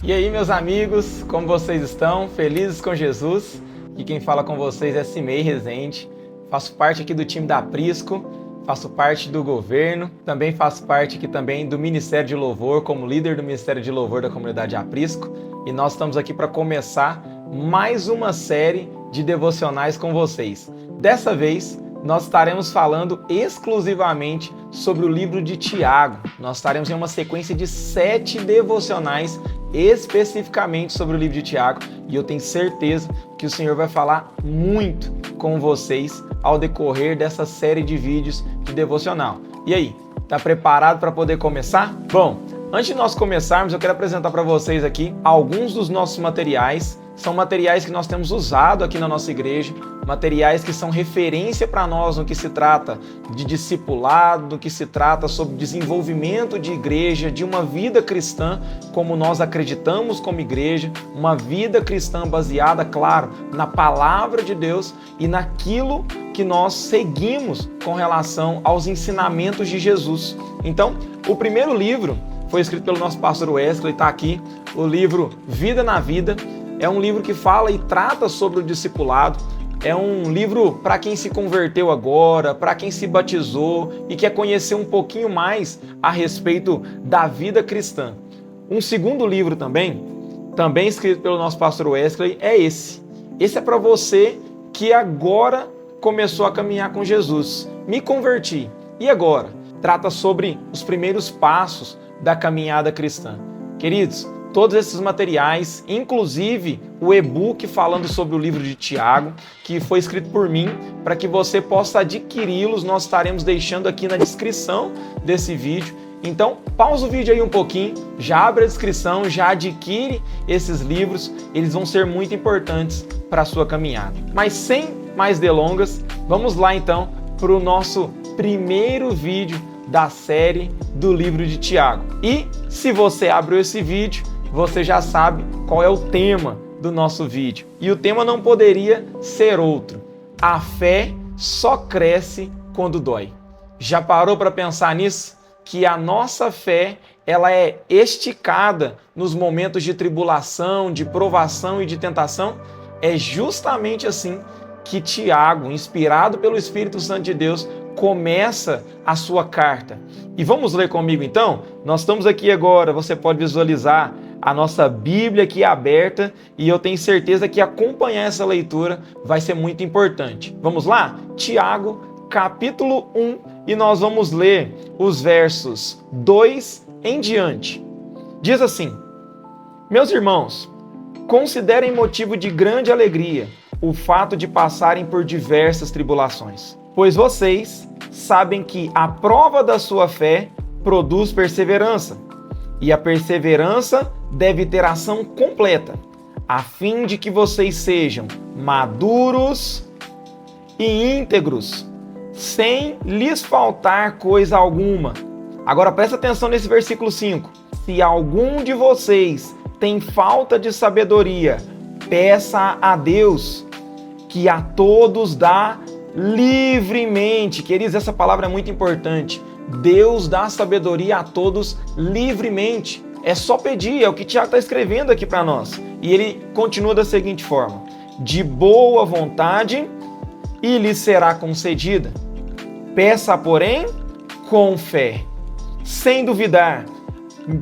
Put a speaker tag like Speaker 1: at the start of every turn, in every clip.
Speaker 1: E aí, meus amigos, como vocês estão? Felizes com Jesus? E quem fala com vocês é Cimei Rezende. Faço parte aqui do time da Aprisco, faço parte do governo, também faço parte aqui também do Ministério de Louvor, como líder do Ministério de Louvor da comunidade Aprisco. E nós estamos aqui para começar mais uma série de devocionais com vocês. Dessa vez, nós estaremos falando exclusivamente sobre o livro de Tiago. Nós estaremos em uma sequência de 7 devocionais especificamente sobre o livro de Tiago, e eu tenho certeza que o Senhor vai falar muito com vocês ao decorrer dessa série de vídeos de devocional. E aí, tá preparado para poder começar? Bom, antes de nós começarmos, eu quero apresentar para vocês aqui alguns dos nossos materiais. São materiais que nós temos usado aqui na nossa igreja, materiais que são referência para nós no que se trata de discipulado, no que se trata sobre desenvolvimento de igreja, de uma vida cristã, como nós acreditamos como igreja, uma vida cristã baseada, claro, na palavra de Deus e naquilo que nós seguimos com relação aos ensinamentos de Jesus. Então, o primeiro livro foi escrito pelo nosso pastor Wesley, está aqui, o livro Vida na Vida. É um livro que fala e trata sobre o discipulado. É um livro para quem se converteu agora, para quem se batizou e quer conhecer um pouquinho mais a respeito da vida cristã. Um segundo livro também escrito pelo nosso pastor Wesley, é esse. Esse é para você que agora começou a caminhar com Jesus. Me converti. E agora? Trata sobre os primeiros passos da caminhada cristã. Queridos, todos esses materiais, inclusive o e-book falando sobre o livro de Tiago, que foi escrito por mim, para que você possa adquiri-los, nós estaremos deixando aqui na descrição desse vídeo. Então, pausa o vídeo aí um pouquinho, já abre a descrição, já adquire esses livros, eles vão ser muito importantes para a sua caminhada. Mas sem mais delongas, vamos lá então para o nosso primeiro vídeo da série do livro de Tiago. E se você abriu esse vídeo, você já sabe qual é o tema do nosso vídeo. E o tema não poderia ser outro. A fé só cresce quando dói. Já parou para pensar nisso? Que a nossa fé, ela é esticada nos momentos de tribulação, de provação e de tentação? É justamente assim que Tiago, inspirado pelo Espírito Santo de Deus, começa a sua carta. E vamos ler comigo então? Nós estamos aqui agora, você pode visualizar a nossa Bíblia aqui aberta e eu tenho certeza que acompanhar essa leitura vai ser muito importante. Vamos lá? Tiago, capítulo 1, e nós vamos ler os versos 2 em diante. Diz assim: Meus irmãos, considerem motivo de grande alegria o fato de passarem por diversas tribulações, pois vocês sabem que a prova da sua fé produz perseverança, e a perseverança deve ter ação completa, a fim de que vocês sejam maduros e íntegros, sem lhes faltar coisa alguma. Agora presta atenção nesse versículo 5. Se algum de vocês tem falta de sabedoria, peça a Deus, que a todos dá livremente. Queridos, essa palavra é muito importante. Deus dá sabedoria a todos livremente. É só pedir, é o que Tiago está escrevendo aqui para nós. E ele continua da seguinte forma: de boa vontade e lhe será concedida. Peça, porém, com fé, sem duvidar,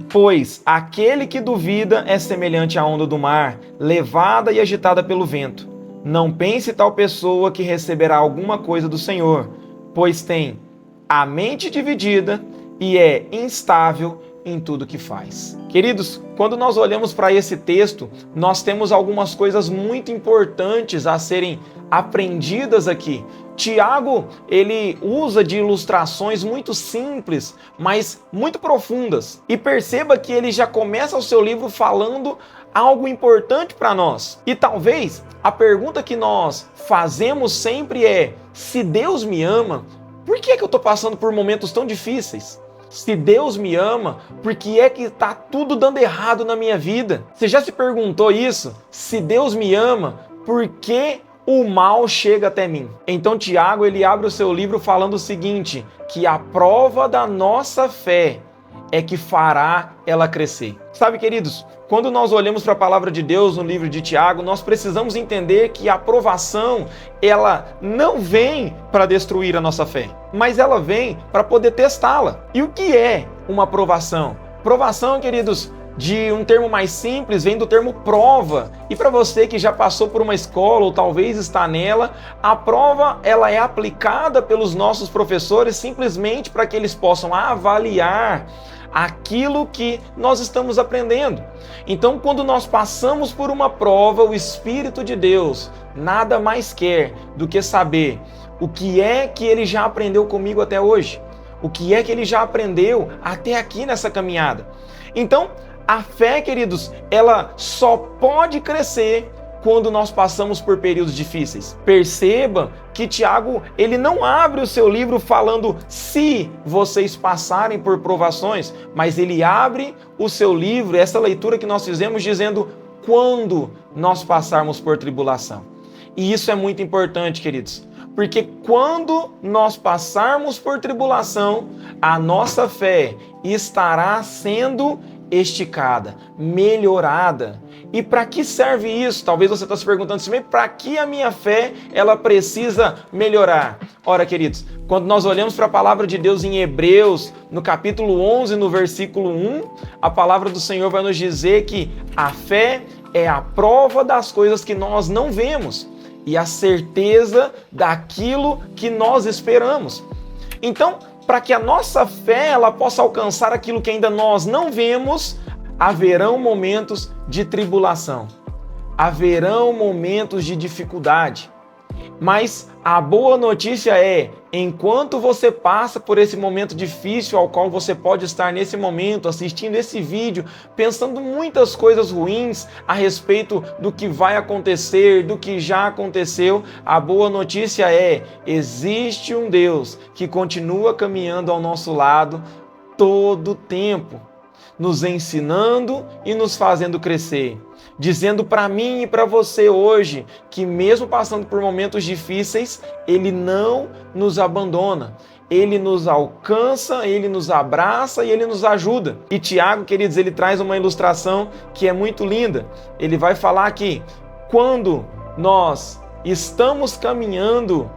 Speaker 1: pois aquele que duvida é semelhante à onda do mar, levada e agitada pelo vento. Não pense tal pessoa que receberá alguma coisa do Senhor, pois tem a mente dividida e é instável em tudo que faz. Queridos, quando nós olhamos para esse texto, nós temos algumas coisas muito importantes a serem aprendidas aqui. Tiago, ele usa de ilustrações muito simples, mas muito profundas. E perceba que ele já começa o seu livro falando algo importante para nós. E talvez a pergunta que nós fazemos sempre é: se Deus me ama, por que eu estou passando por momentos tão difíceis? Se Deus me ama, por que é que está tudo dando errado na minha vida? Você já se perguntou isso? Se Deus me ama, por que o mal chega até mim? Então Tiago, ele abre o seu livro falando o seguinte, que a prova da nossa fé é que fará ela crescer. Sabe, queridos, quando nós olhamos para a palavra de Deus no livro de Tiago, nós precisamos entender que a provação, ela não vem para destruir a nossa fé, mas ela vem para poder testá-la. E o que é uma provação? Provação, queridos, de um termo mais simples, vem do termo prova. E para você que já passou por uma escola ou talvez está nela, a prova ela é aplicada pelos nossos professores simplesmente para que eles possam avaliar aquilo que nós estamos aprendendo. Então, quando nós passamos por uma prova, o Espírito de Deus nada mais quer do que saber o que é que ele já aprendeu comigo até hoje, o que é que ele já aprendeu até aqui nessa caminhada. Então, a fé, queridos, ela só pode crescer quando nós passamos por períodos difíceis. Perceba que Tiago, ele não abre o seu livro falando se vocês passarem por provações, mas ele abre o seu livro, essa leitura que nós fizemos, dizendo quando nós passarmos por tribulação. E isso é muito importante, queridos, porque quando nós passarmos por tribulação, a nossa fé estará sendo esticada, melhorada. E para que serve isso? Talvez você está se perguntando assim, para que a minha fé ela precisa melhorar? Ora, queridos, quando nós olhamos para a palavra de Deus em Hebreus, no capítulo 11, no versículo 1, a palavra do Senhor vai nos dizer que a fé é a prova das coisas que nós não vemos e a certeza daquilo que nós esperamos. Então, para que a nossa fé ela possa alcançar aquilo que ainda nós não vemos, haverão momentos de tribulação, haverão momentos de dificuldade. Mas a boa notícia é, enquanto você passa por esse momento difícil, ao qual você pode estar nesse momento, assistindo esse vídeo, pensando muitas coisas ruins a respeito do que vai acontecer, do que já aconteceu, a boa notícia é, existe um Deus que continua caminhando ao nosso lado todo o tempo, nos ensinando e nos fazendo crescer. Dizendo para mim e para você hoje que mesmo passando por momentos difíceis, Ele não nos abandona. Ele nos alcança, Ele nos abraça e Ele nos ajuda. E Tiago, queridos, ele traz uma ilustração que é muito linda. Ele vai falar que quando nós estamos caminhando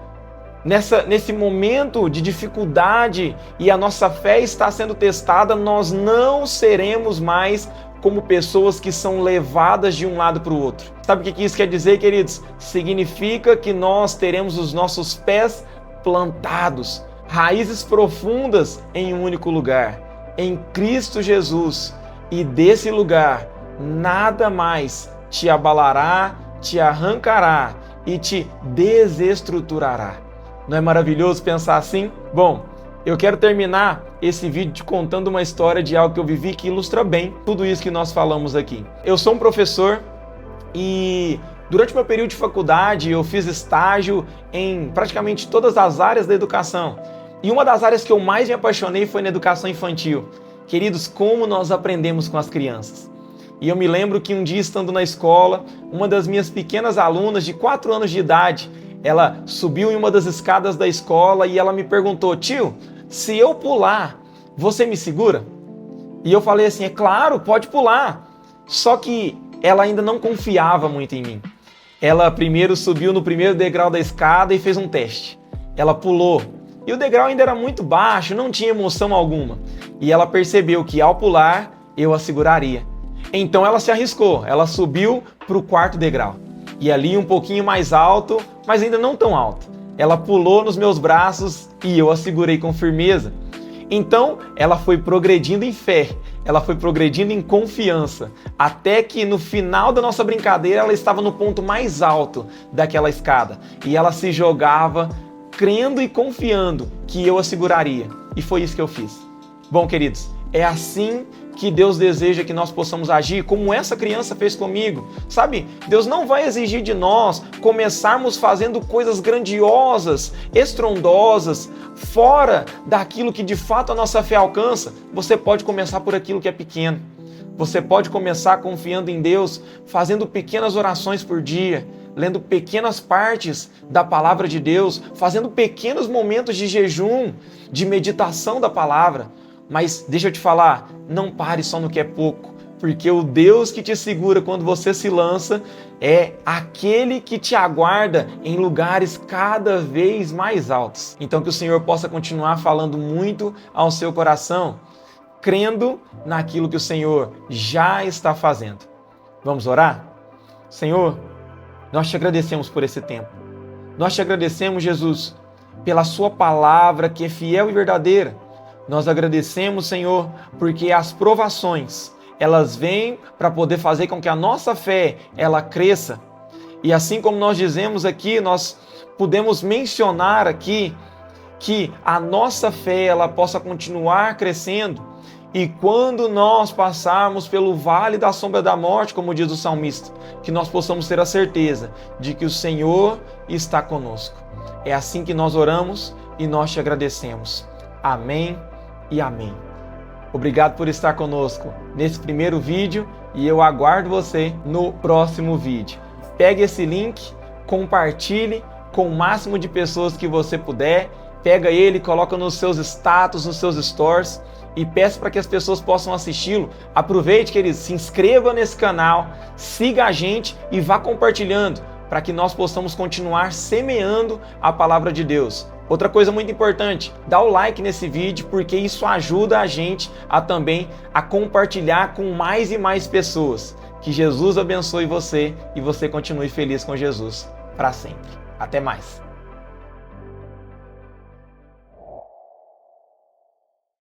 Speaker 1: nesse momento de dificuldade e a nossa fé está sendo testada, nós não seremos mais como pessoas que são levadas de um lado para o outro. Sabe o que isso quer dizer, queridos? Significa que nós teremos os nossos pés plantados, raízes profundas em um único lugar, em Cristo Jesus. E desse lugar, nada mais te abalará, te arrancará e te desestruturará. Não é maravilhoso pensar assim? Bom, eu quero terminar esse vídeo te contando uma história de algo que eu vivi que ilustra bem tudo isso que nós falamos aqui. Eu sou um professor e durante o meu período de faculdade eu fiz estágio em praticamente todas as áreas da educação. E uma das áreas que eu mais me apaixonei foi na educação infantil. Queridos, como nós aprendemos com as crianças. E eu me lembro que um dia estando na escola, uma das minhas pequenas alunas de 4 anos de idade, ela subiu em uma das escadas da escola e ela me perguntou, tio, se eu pular, você me segura? E eu falei assim, é claro, pode pular. Só que ela ainda não confiava muito em mim. Ela primeiro subiu no primeiro degrau da escada e fez um teste. Ela pulou. E o degrau ainda era muito baixo, não tinha emoção alguma. E ela percebeu que ao pular, eu a seguraria. Então ela se arriscou, ela subiu para o 4º degrau. E ali um pouquinho mais alto, mas ainda não tão alto. Ela pulou nos meus braços e eu a segurei com firmeza. Então, ela foi progredindo em fé, ela foi progredindo em confiança, até que no final da nossa brincadeira ela estava no ponto mais alto daquela escada. E ela se jogava, crendo e confiando que eu a seguraria. E foi isso que eu fiz. Bom, queridos, é assim que Deus deseja que nós possamos agir, como essa criança fez comigo. Sabe, Deus não vai exigir de nós começarmos fazendo coisas grandiosas, estrondosas, fora daquilo que de fato a nossa fé alcança. Você pode começar por aquilo que é pequeno. Você pode começar confiando em Deus, fazendo pequenas orações por dia, lendo pequenas partes da palavra de Deus, fazendo pequenos momentos de jejum, de meditação da palavra. Mas deixa eu te falar, não pare só no que é pouco, porque o Deus que te segura quando você se lança é aquele que te aguarda em lugares cada vez mais altos. Então que o Senhor possa continuar falando muito ao seu coração, crendo naquilo que o Senhor já está fazendo. Vamos orar? Senhor, nós te agradecemos por esse tempo. Nós te agradecemos, Jesus, pela sua palavra que é fiel e verdadeira. Nós agradecemos, Senhor, porque as provações, elas vêm para poder fazer com que a nossa fé, ela cresça. E assim como nós dizemos aqui, nós podemos mencionar aqui que a nossa fé, ela possa continuar crescendo. E quando nós passarmos pelo vale da sombra da morte, como diz o salmista, que nós possamos ter a certeza de que o Senhor está conosco. É assim que nós oramos e nós te agradecemos. Amém e amém. Obrigado por estar conosco nesse primeiro vídeo e eu aguardo você no próximo vídeo. Pegue esse link, compartilhe com o máximo de pessoas que você puder. Pega ele, coloca nos seus status, nos seus stories e peça para que as pessoas possam assisti-lo. Aproveite, queridos, se inscreva nesse canal, siga a gente e vá compartilhando para que nós possamos continuar semeando a palavra de Deus. Outra coisa muito importante, dá o like nesse vídeo, porque isso ajuda a gente a também a compartilhar com mais e mais pessoas. Que Jesus abençoe você e você continue feliz com Jesus para sempre. Até mais!